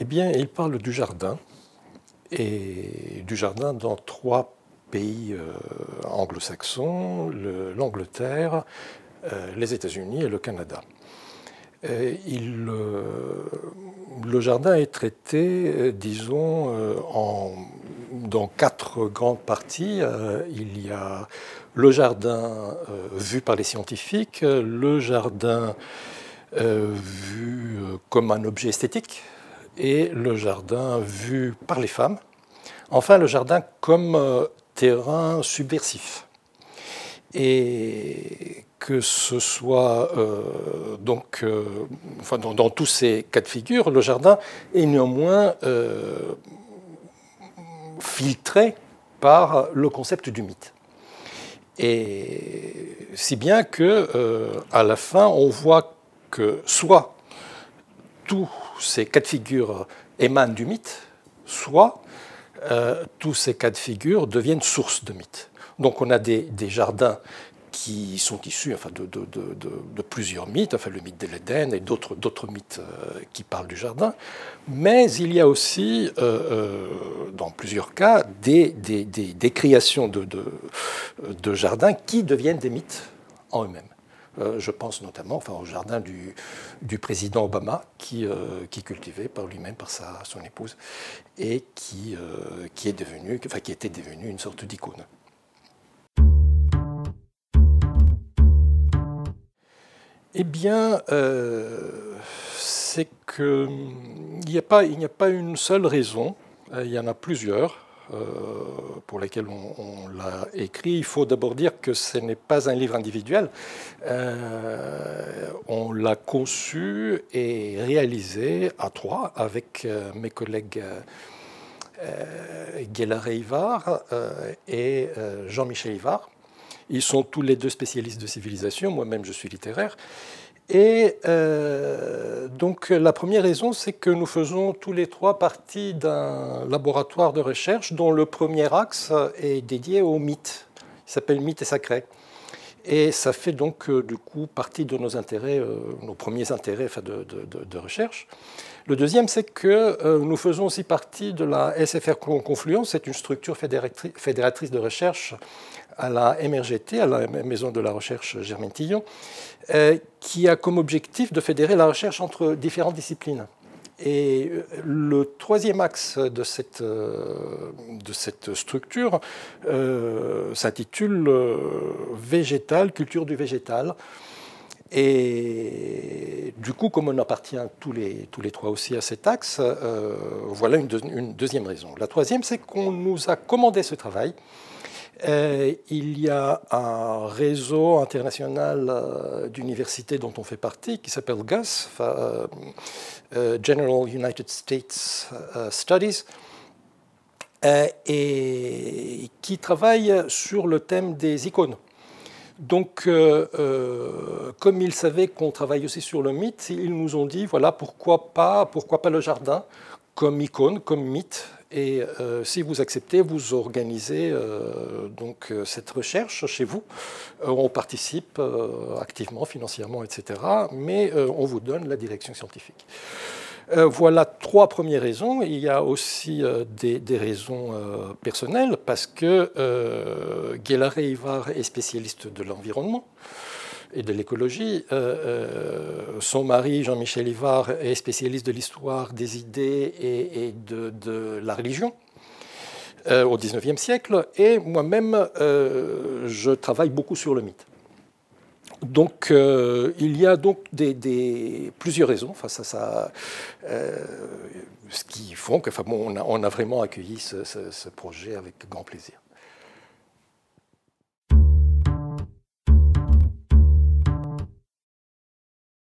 Eh bien, il parle du jardin, et du jardin dans trois pays anglo-saxons, l'Angleterre, les États-Unis et le Canada. Le jardin est traité, disons, dans quatre grandes parties. Il y a le jardin vu par les scientifiques, le jardin vu comme un objet esthétique, et le jardin vu par les femmes. Enfin, le jardin comme terrain subversif. Et que ce soit enfin, dans tous ces cas de figure, le jardin est néanmoins filtré par le concept du mythe. Et si bien que à la fin, on voit que soit tous ces cas de figure émanent du mythe, soit tous ces cas de figure deviennent source de mythe. Donc on a des jardins qui sont issus enfin, de plusieurs mythes, enfin, le mythe de l'Éden et d'autres mythes qui parlent du jardin, mais il y a aussi, dans plusieurs cas, des créations de jardins qui deviennent des mythes en eux-mêmes. Je pense notamment enfin, au jardin du président Obama, qui cultivait par lui-même, par son épouse, et qui était devenu une sorte d'icône. Eh bien, c'est qu'il n'y a pas une seule raison, il y en a plusieurs pour lesquelles on l'a écrit. Il faut d'abord dire que ce n'est pas un livre individuel. On l'a conçu et réalisé à trois avec mes collègues Guélard Ivar et Jean-Michel Ivar. Ils sont tous les deux spécialistes de civilisation, moi-même je suis littéraire. Et donc la première raison, c'est que nous faisons tous les trois partie d'un laboratoire de recherche dont le premier axe est dédié au mythe. Il s'appelle Mythe et Sacré. Et ça fait donc du coup partie de nos intérêts, nos premiers intérêts enfin, de recherche. Le deuxième, c'est que nous faisons aussi partie de la SFR Confluence, c'est une structure fédératrice de recherche à la MRGT, à la Maison de la Recherche Germaine-Tillon, qui a comme objectif de fédérer la recherche entre différentes disciplines. Et le troisième axe de cette structure s'intitule Végétal, culture du végétal. Et du coup, comme on appartient tous les trois aussi à cet axe, voilà une deuxième raison. La troisième, c'est qu'on nous a commandé ce travail. Il y a un réseau international d'universités dont on fait partie qui s'appelle GUS, General United States Studies, et qui travaille sur le thème des icônes. Donc, comme ils savaient qu'on travaille aussi sur le mythe, ils nous ont dit, voilà, pourquoi pas le jardin comme icône, comme mythe. Et si vous acceptez, vous organisez donc cette recherche chez vous. On participe activement, financièrement, etc. Mais on vous donne la direction scientifique. Voilà trois premières raisons. Il y a aussi des raisons personnelles, parce que Guélard Ivar est spécialiste de l'environnement et de l'écologie. Son mari, Jean-Michel Ivar, est spécialiste de l'histoire des idées et de la religion au XIXe siècle. Et moi-même, je travaille beaucoup sur le mythe. Donc, il y a donc plusieurs raisons enfin, ce qui font que, enfin, bon, on a vraiment accueilli ce projet avec grand plaisir.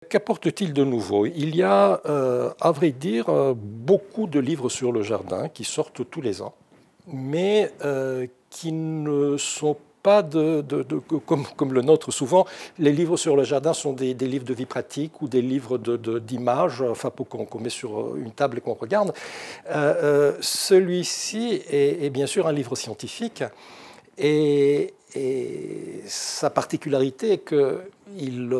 Qu'apporte-t-il de nouveau? Il y a, à vrai dire, beaucoup de livres sur le jardin qui sortent tous les ans, mais qui ne sont pas comme le nôtre. Souvent, les livres sur le jardin sont des livres de vie pratique ou des livres d'images, enfin, qu'on met sur une table et qu'on regarde. Celui-ci est bien sûr un livre scientifique, et sa particularité est qu'il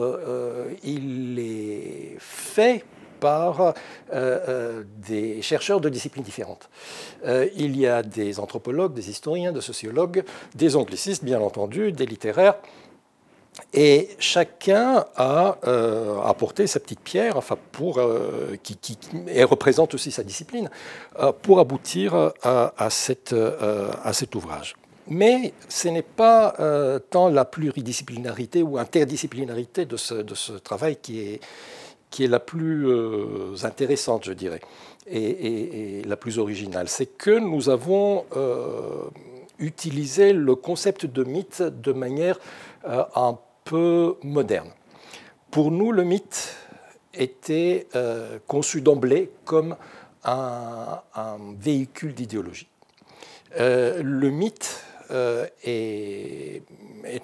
est fait par des chercheurs de disciplines différentes. Il y a des anthropologues, des historiens, des sociologues, des anglicistes, bien entendu, des littéraires, et chacun a apporté sa petite pierre, enfin et représente aussi sa discipline, pour aboutir à cet ouvrage. Mais ce n'est pas tant la pluridisciplinarité ou interdisciplinarité de ce travail qui est la plus intéressante, je dirais, et la plus originale. C'est que nous avons utilisé le concept de mythe de manière un peu moderne. Pour nous, le mythe était conçu d'emblée comme un véhicule d'idéologie. Le mythe est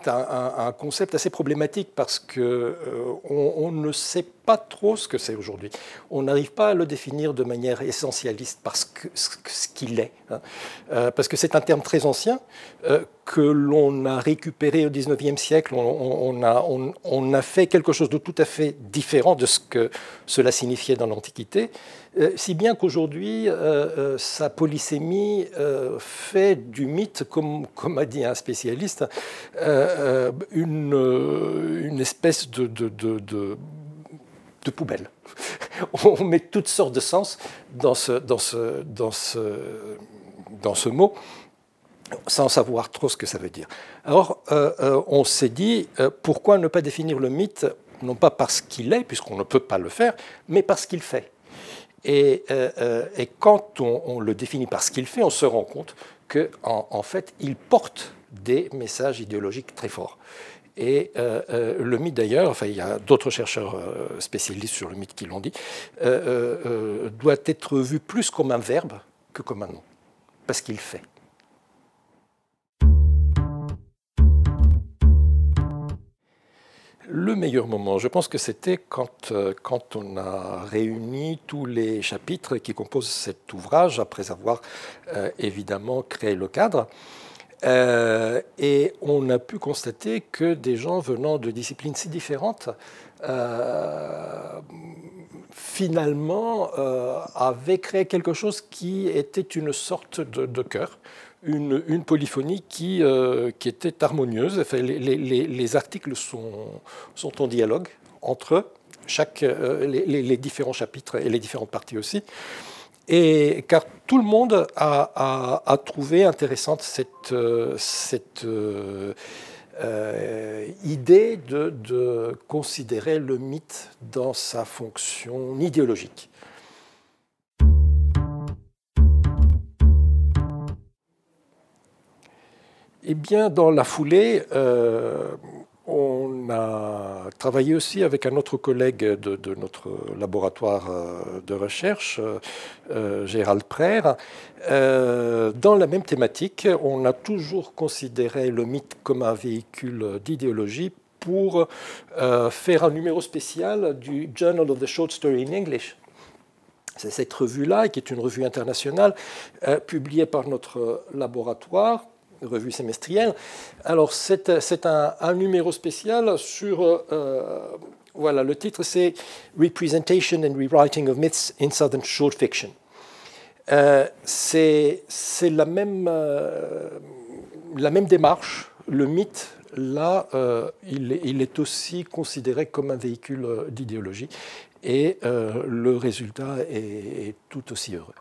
un concept assez problématique parce qu'on ne sait pas trop ce que c'est aujourd'hui. On n'arrive pas à le définir de manière essentialiste parce que ce qu'il est. Parce que c'est un terme très ancien que l'on a récupéré au XIXe siècle. On a fait quelque chose de tout à fait différent de ce que cela signifiait dans l'Antiquité. Si bien qu'aujourd'hui, sa polysémie fait du mythe, comme a dit un spécialiste, une espèce de poubelle. On met toutes sortes de sens dans ce mot, sans savoir trop ce que ça veut dire. Alors, on s'est dit, pourquoi ne pas définir le mythe, non pas parce qu'il est, puisqu'on ne peut pas le faire, mais parce qu'il fait. Et quand on le définit par ce qu'il fait, on se rend compte qu'en fait, il porte des messages idéologiques très forts. Et le mythe, d'ailleurs, enfin, il y a d'autres chercheurs spécialistes sur le mythe qui l'ont dit, doit être vu plus comme un verbe que comme un nom, parce qu'il fait. Le meilleur moment, je pense que c'était quand on a réuni tous les chapitres qui composent cet ouvrage, après avoir évidemment créé le cadre. Et on a pu constater que des gens venant de disciplines si différentes, finalement, avaient créé quelque chose qui était une sorte de chœur. Une polyphonie qui était harmonieuse. Enfin, les articles sont en dialogue entre eux, les différents chapitres et les différentes parties aussi. Et car tout le monde a trouvé intéressante cette idée de considérer le mythe dans sa fonction idéologique. Eh bien, dans la foulée, on a travaillé aussi avec un autre collègue de notre laboratoire de recherche, Gérald Prère. Dans la même thématique, on a toujours considéré le mythe comme un véhicule d'idéologie pour faire un numéro spécial du Journal of the Short Story in English. C'est cette revue-là, qui est une revue internationale, publiée par notre laboratoire, revue semestrielle. Alors, c'est un numéro spécial sur... voilà, le titre, c'est « Representation and Rewriting of Myths in Southern Short Fiction ». C'est la même démarche. Le mythe, là, il est aussi considéré comme un véhicule d'idéologie. Et le résultat est tout aussi heureux.